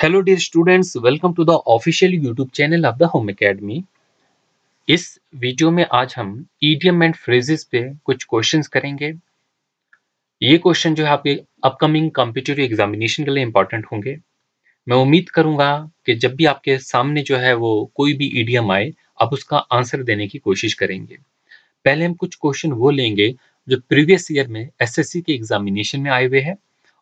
Hello dear students, welcome to the official YouTube channel of the home academy. इस वीडियो में आज हम ईडियम एंड फ्रेजेस पे कुछ क्वेश्चंस करेंगे। ये क्वेश्चन जो है आपके अपकमिंग कॉम्पिटिटिव एग्जामिनेशन के लिए इंपॉर्टेंट होंगे। मैं उम्मीद करूंगा कि जब भी आपके सामने जो है वो कोई भी ईडियम आए, आप उसका आंसर देने की कोशिश करेंगे। पहले हम कुछ क्वेश्चन वो लेंगे जो प्रीवियस ईयर में एसएससी के एग्जामिनेशन में आए हुए हैं,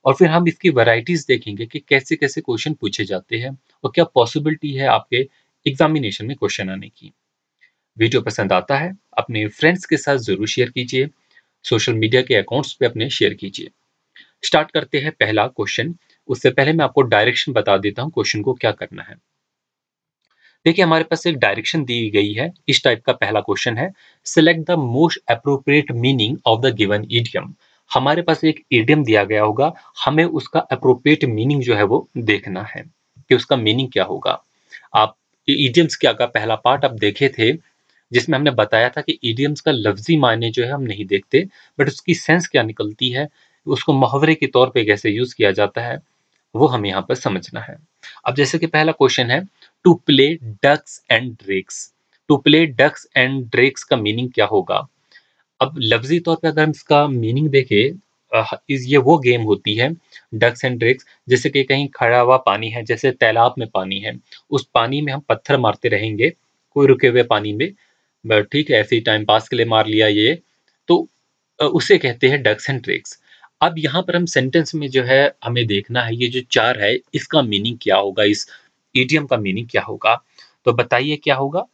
और फिर हम इसकी वैरायटीज देखेंगे कि कैसे कैसे क्वेश्चन पूछे जाते हैं और क्या पॉसिबिलिटी है आपके एग्जामिनेशन में क्वेश्चन आने की। वीडियो पसंद आता है अपने फ्रेंड्स के साथ जरूर शेयर कीजिए, सोशल मीडिया के अकाउंट्स पे अपने शेयर कीजिए। स्टार्ट करते हैं पहला क्वेश्चन। उससे पहले मैं आपको डायरेक्शन बता देता हूँ क्वेश्चन को क्या करना है। देखिए, हमारे पास एक डायरेक्शन दी गई है। इस टाइप का पहला क्वेश्चन है, select the most appropriate meaning of the given idiom. हमारे पास एक इडियम दिया गया होगा, हमें उसका अप्रोप्रिएट मीनिंग जो है वो देखना है कि उसका मीनिंग क्या होगा। आप इडियम्स क्या का पहला पार्ट आप देखे थे, जिसमें हमने बताया था कि इडियम्स का लफ्जी मायने जो है हम नहीं देखते, बट उसकी सेंस क्या निकलती है, उसको मुहावरे के तौर पे कैसे यूज किया जाता है, वो हमें यहाँ पर समझना है। अब जैसे कि पहला क्वेश्चन है, to play ducks and drakes. To play ducks and drakes का मीनिंग क्या होगा। अब लफ्जी तौर पे अगर हम इसका मीनिंग देखें, ये वो गेम होती है डक्स एंड ड्रेक्स, जैसे कि कहीं खड़ा हुआ पानी है, जैसे तालाब में पानी है, उस पानी में हम पत्थर मारते रहेंगे कोई रुके हुए पानी में, ठीक है, ऐसे ही टाइम पास के लिए मार लिया ये, तो उसे कहते हैं डक्स एंड ड्रेक्स। अब यहाँ पर हम सेंटेंस में जो है हमें देखना है, ये जो चार है इसका मीनिंग क्या होगा, इस इडियम का मीनिंग क्या होगा। तो बताइए क्या होगा।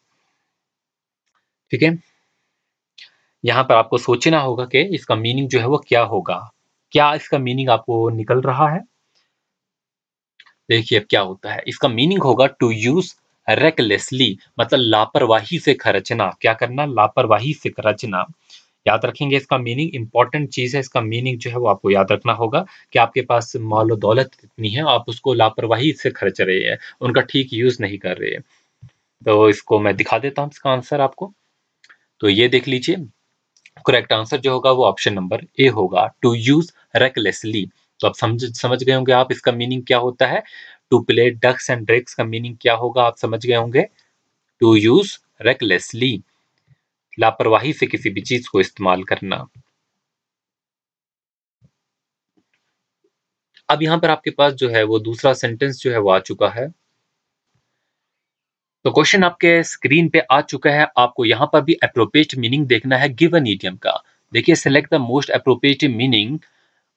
ठीक है, यहाँ पर आपको सोचना होगा कि इसका मीनिंग जो है वो क्या होगा। क्या इसका मीनिंग आपको निकल रहा है। देखिए अब क्या होता है, इसका मीनिंग होगा टू यूज रेकलेसली, मतलब लापरवाही से खर्चना। क्या करना, लापरवाही से खर्चना। याद रखेंगे इसका मीनिंग, इंपॉर्टेंट चीज है। इसका मीनिंग जो है वो आपको याद रखना होगा कि आपके पास माल दौलत इतनी है, आप उसको लापरवाही से खर्च रहे हैं, उनका ठीक यूज नहीं कर रहे हैं। तो इसको मैं दिखा देता हूँ इसका आंसर आपको। तो ये देख लीजिए, करेक्ट आंसर जो होगा वो ऑप्शन नंबर ए होगा, टू यूज रेकलेसली। तो आप समझ गए होंगे आप इसका मीनिंग क्या होता है। To play ducks and drakes का मीनिंग क्या होगा आप समझ गए होंगे, टू यूज रेकलेसली, लापरवाही से किसी भी चीज को इस्तेमाल करना। अब यहाँ पर आपके पास जो है वो दूसरा सेंटेंस जो है वो आ चुका है। तो क्वेश्चन आपके स्क्रीन पे आ चुका है, आपको यहाँ पर भी अप्रोप्रिएट मीनिंग देखना है गिवन इडियम का। देखिए, select the most appropriate meaning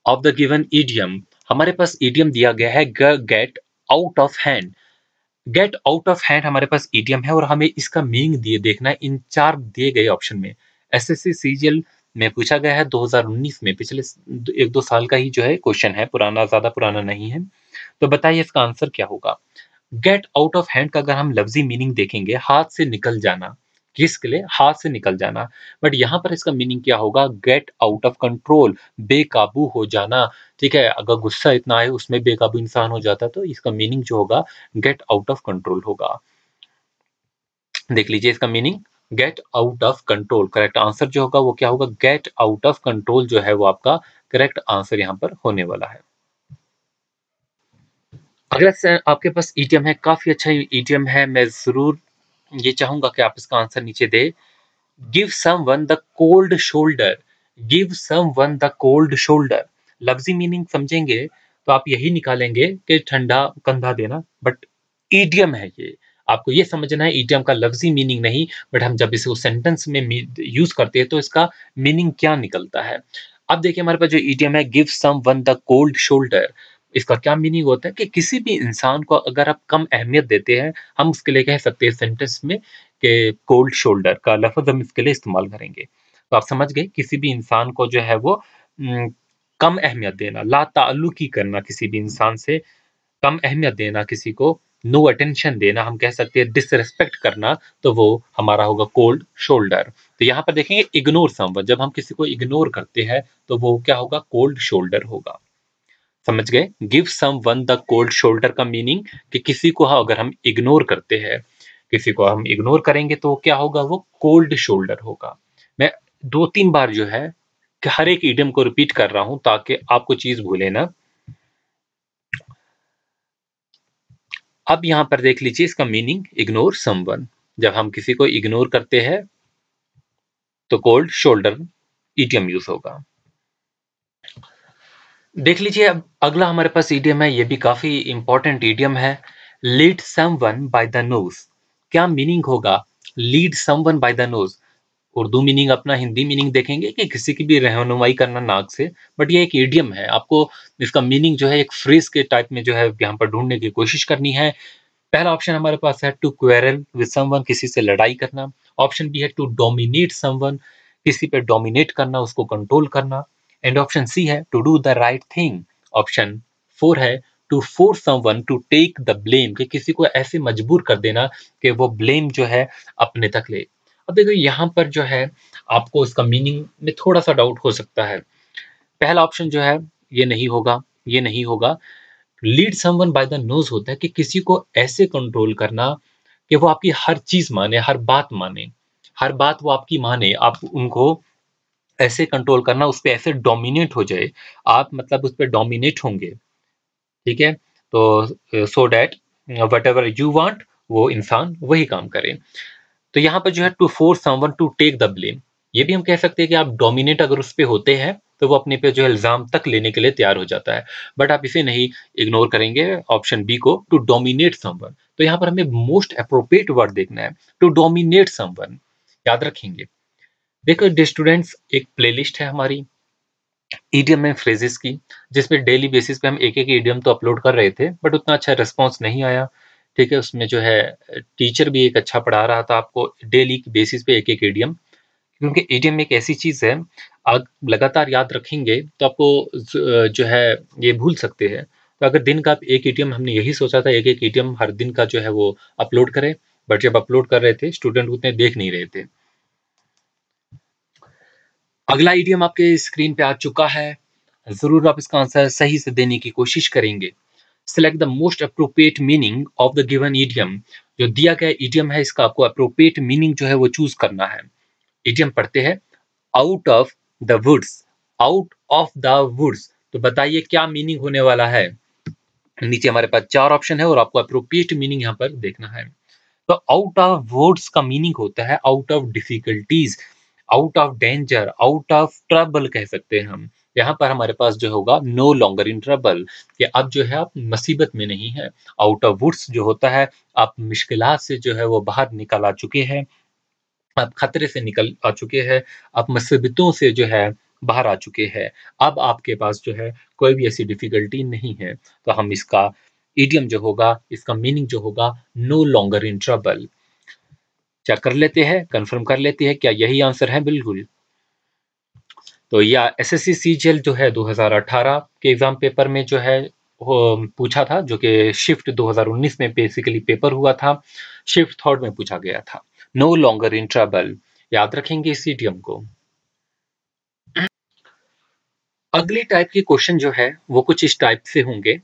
of the given idiom. हमारे पास इडियम दिया गया है get out of hand. Get out of hand हमारे पास इडियम है और हमें इसका मीनिंग दिए देखना है इन चार दिए गए ऑप्शन में। एसएससी सीजीएल में पूछा गया है 2019 में, पिछले एक दो साल का ही जो है क्वेश्चन है, पुराना, ज्यादा पुराना नहीं है। तो बताइए इसका आंसर क्या होगा। गेट आउट ऑफ हैंड का अगर हम लफ्जी मीनिंग देखेंगे, हाथ से निकल जाना। किसके लिए, हाथ से निकल जाना। बट यहाँ पर इसका मीनिंग क्या होगा, गेट आउट ऑफ कंट्रोल, बेकाबू हो जाना। ठीक है, अगर गुस्सा इतना आए उसमें बेकाबू इंसान हो जाता, तो इसका मीनिंग जो होगा गेट आउट ऑफ कंट्रोल होगा। देख लीजिए इसका meaning, get out of control. Correct answer जो होगा वो क्या होगा, गेट आउट ऑफ कंट्रोल जो है वो आपका करेक्ट आंसर यहाँ पर होने वाला है। अगला आपके पास ईडियम है, काफी अच्छा ईडियम है, मैं जरूर ये चाहूंगा कि आप इसका आंसर नीचे दे। Give someone the cold shoulder. Give someone the cold shoulder, लफ्जी मीनिंग समझेंगे तो आप यही निकालेंगे कि ठंडा कंधा देना, बट ईडियम है ये। आपको ये समझना है ईडियम का लफ्जी मीनिंग नहीं, बट हम जब इसे सेंटेंस में यूज करते हैं तो इसका मीनिंग क्या निकलता है। अब देखिए, हमारे पास जो ईडियम है, give someone the cold shoulder, इसका क्या मीनिंग होता है कि किसी भी इंसान को अगर आप कम अहमियत देते हैं, हम उसके लिए कह सकते हैं सेंटेंस में कि कोल्ड शोल्डर का लफ्ज हम इसके लिए इस्तेमाल करेंगे। तो आप समझ गए, किसी भी इंसान को जो है वो कम अहमियत देना, ला ताल्लुकी करना, किसी भी इंसान से कम अहमियत देना, किसी को नो अटेंशन देना, हम कह सकते हैं डिसरिस्पेक्ट करना, तो वो हमारा होगा कोल्ड शोल्डर। तो यहाँ पर देखेंगे इग्नोर समवन, जब हम किसी को इग्नोर करते हैं तो वो क्या होगा, कोल्ड शोल्डर होगा। समझ गए, give someone the cold shoulder का मीनिंग कि किसी को अगर हम इग्नोर करते हैं, किसी को हम इग्नोर करेंगे तो क्या होगा, वो कोल्ड शोल्डर होगा। मैं दो तीन बार जो है कि हर एक इडियम को रिपीट कर रहा हूं ताकि आपको चीज भूले ना। अब यहाँ पर देख लीजिए इसका मीनिंग, इग्नोर समवन। जब हम किसी को इग्नोर करते हैं तो कोल्ड शोल्डर ईडियम यूज होगा। देख लीजिए अब अगला हमारे पास ईडियम है, ये भी काफी इंपॉर्टेंट ईडियम है, lead someone by the nose. क्या मीनिंग होगा lead someone by the nose? Urdu meaning अपना, हिंदी मीनिंग देखेंगे कि किसी की भी रहनुमाई करना नाक से, बट ये एक ईडियम है, आपको इसका मीनिंग जो है एक फ्रेज के टाइप में जो है यहाँ पर ढूंढने की कोशिश करनी है। पहला ऑप्शन हमारे पास है टू क्वेरल विद समवन, किसी से लड़ाई करना। ऑप्शन बी है टू डोमिनेट समवन, किसी पे डोमिनेट करना, उसको कंट्रोल करना। एंड ऑप्शन सी है to do the right thing. Option four है to force someone to take the blame, कि किसी को ऐसे मजबूर कर देना कि वो ब्लेम जो है अपने तक ले। अब देखो यहाँ पर जो है आपको इसका मीनिंग में थोड़ा सा डाउट हो सकता है। पहला ऑप्शन जो है ये नहीं होगा, ये नहीं होगा। Lead someone by the nose होता है कि किसी को ऐसे कंट्रोल करना कि वो आपकी हर चीज माने, हर बात माने, हर बात वो आपकी माने, आप उनको ऐसे कंट्रोल करना, उस पे ऐसे डोमिनेट हो जाए, आप मतलब उस पे डोमिनेट होंगे, ठीक है? तो so that what ever you want वो इंसान वही काम करे। तो यहाँ पर जो है to force someone to take the blame, ये भी हम कह सकते हैं कि आप डोमिनेट अगर उस पे होते हैं तो वो अपने पे जो है इल्जाम तक लेने के लिए तैयार हो जाता है, बट आप इसे नहीं इग्नोर करेंगे ऑप्शन बी को, टू डोमिनेट समवन। तो यहाँ पर हमें मोस्ट अप्रोप्रिएट वर्ड देखना है, टू डोमिनेट समवन, याद रखेंगे। देखो डियर स्टूडेंट्स, एक प्लेलिस्ट है हमारी ईडियम एंड फ्रेजेस की, जिसमें डेली बेसिस पे हम एक एक ईडियम तो अपलोड कर रहे थे, बट उतना अच्छा रिस्पॉन्स नहीं आया, ठीक है? उसमें जो है टीचर भी एक अच्छा पढ़ा रहा था आपको डेली बेसिस पे एक एक ईडियम, क्योंकि ईडियम एक ऐसी चीज है, आप लगातार याद रखेंगे तो आपको जो है ये भूल सकते हैं। तो अगर दिन का एक ईडियम, हमने यही सोचा था एक एक ईडियम हर दिन का जो है वो अपलोड करें, बट जब अपलोड कर रहे थे स्टूडेंट उतने देख नहीं रहे थे। अगला ईडियम आपके स्क्रीन पे आ चुका है, जरूर आप इसका आंसर सही से देने की कोशिश करेंगे। Select the most appropriate meaning of the given idiom. जो दिया गया ईडियम है इसका आपको अप्रोप्रिएट मीनिंग जो है वो चूज करना है। ईडियम पढ़ते हैं, out of the woods, out of the woods, तो बताइए क्या मीनिंग होने वाला है? नीचे हमारे पास चार ऑप्शन है और आपको अप्रोप्रिएट मीनिंग यहाँ पर देखना है। तो आउट ऑफ वर्ड्स का मीनिंग होता है out of difficulties, out of danger, out of trouble कह सकते हैं हम। यहाँ पर हमारे पास जो होगा नो लॉन्गर इन ट्रबल, कि अब जो है आप मुसीबत में नहीं है। आउट ऑफ वुड्स जो होता है आप मुश्किलात से जो है वो बाहर निकल आ चुके हैं, आप खतरे से निकल आ चुके हैं, आप मुसीबतों से जो है बाहर आ चुके हैं, अब आपके पास जो है कोई भी ऐसी डिफिकल्टी नहीं है। तो हम इसका इडियम जो होगा, इसका मीनिंग जो होगा no longer in trouble. Check कर लेते हैं, कंफर्म कर लेते हैं क्या यही आंसर है? बिल्कुल। तो या एसएससी सीजीएल जो है 2018 के एग्जाम पेपर में जो है वो पूछा था, जो कि शिफ्ट 2019 में बेसिकली पेपर हुआ था, शिफ्ट थर्ड में पूछा गया था, नो लॉन्गर इन ट्रबल। याद रखेंगे इस इडियम को। अगली टाइप के क्वेश्चन जो है वो कुछ इस टाइप से होंगे,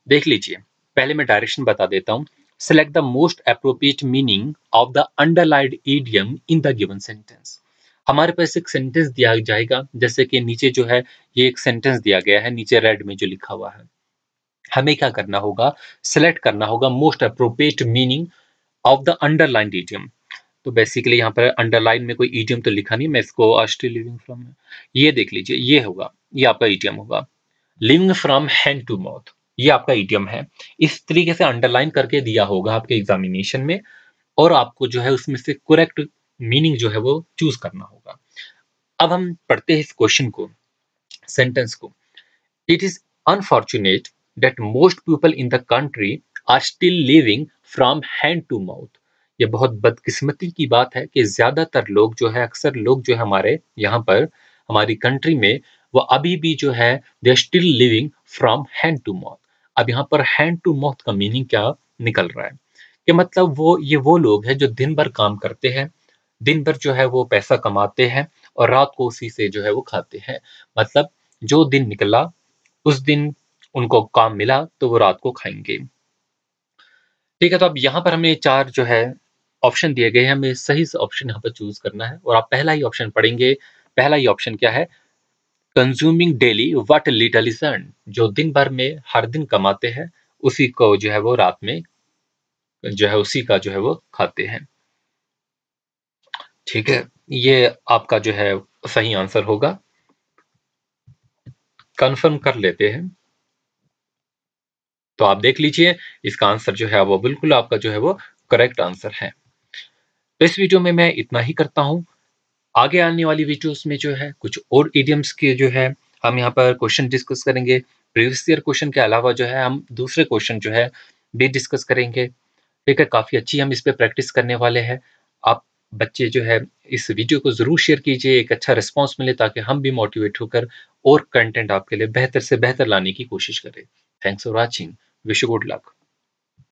देख लीजिए। पहले मैं डायरेक्शन बता देता हूँ। Select the most appropriate meaning of the underlined idiom in the given sentence. हमारे पास एक सेंटेंस दिया जाएगा, जैसे कि नीचे जो है ये एक सेंटेंस दिया गया है, नीचे रेड में जो लिखा हुआ है, हमें क्या करना होगा? सेलेक्ट करना होगा most appropriate meaning of the underlined idiom. तो बेसिकली यहाँ पर अंडरलाइन में कोई इडियम तो लिखा नहीं, मैं इसको आर स्टिल लिविंग फ्रॉम, ये देख लीजिए, ये होगा, ये आपका इडियम होगा, living from hand to mouth, ये आपका इडियम है। इस तरीके से अंडरलाइन करके दिया होगा आपके एग्जामिनेशन में, और आपको जो है उसमें से करेक्ट मीनिंग जो है वो चूज करना होगा। अब हम पढ़ते हैं इस क्वेश्चन को, सेंटेंस को। It is unfortunate that most people in the country are still living from hand to mouth. ये बहुत बदकिस्मती की बात है कि ज्यादातर लोग जो है, अक्सर लोग जो है हमारे यहाँ पर, हमारी कंट्री में, वो अभी भी जो है they are still living from hand to mouth. अब यहाँ पर हैंड टू माउथ का मीनिंग क्या निकल रहा है? कि मतलब वो लोग हैं जो दिन भर काम करते हैं, दिन भर जो है वो पैसा कमाते हैं और रात को उसी से जो है वो खाते हैं। मतलब जो दिन निकला उस दिन उनको काम मिला तो वो रात को खाएंगे। ठीक है, तो अब यहाँ पर हमें चार जो है ऑप्शन दिए गए हैं, हमें सही से ऑप्शन यहाँ पर चूज करना है, और आप पहला ही ऑप्शन पढ़ेंगे। पहला ही ऑप्शन क्या है? Consuming daily what little is earn, जो दिन भर में हर दिन कमाते हैं उसी को जो है वो रात में जो है उसी का जो है वो खाते हैं। ठीक है, ये आपका जो है सही आंसर होगा। कंफर्म कर लेते हैं। तो आप देख लीजिए, इसका आंसर जो है वो बिल्कुल आपका जो है वो करेक्ट आंसर है। इस वीडियो में मैं इतना ही करता हूँ। आगे आने वाली वीडियोस में जो है कुछ और इडियम्स के जो है हम यहाँ पर क्वेश्चन डिस्कस करेंगे। प्रीवियस ईयर क्वेश्चन के अलावा जो है हम दूसरे क्वेश्चन जो है भी डिस्कस करेंगे। ठीक है, काफ़ी अच्छी हम इस पे प्रैक्टिस करने वाले हैं। आप बच्चे जो है इस वीडियो को ज़रूर शेयर कीजिए, एक अच्छा रिस्पॉन्स मिले ताकि हम भी मोटिवेट होकर और कंटेंट आपके लिए बेहतर से बेहतर लाने की कोशिश करें। Thanks for watching. Wish you good luck.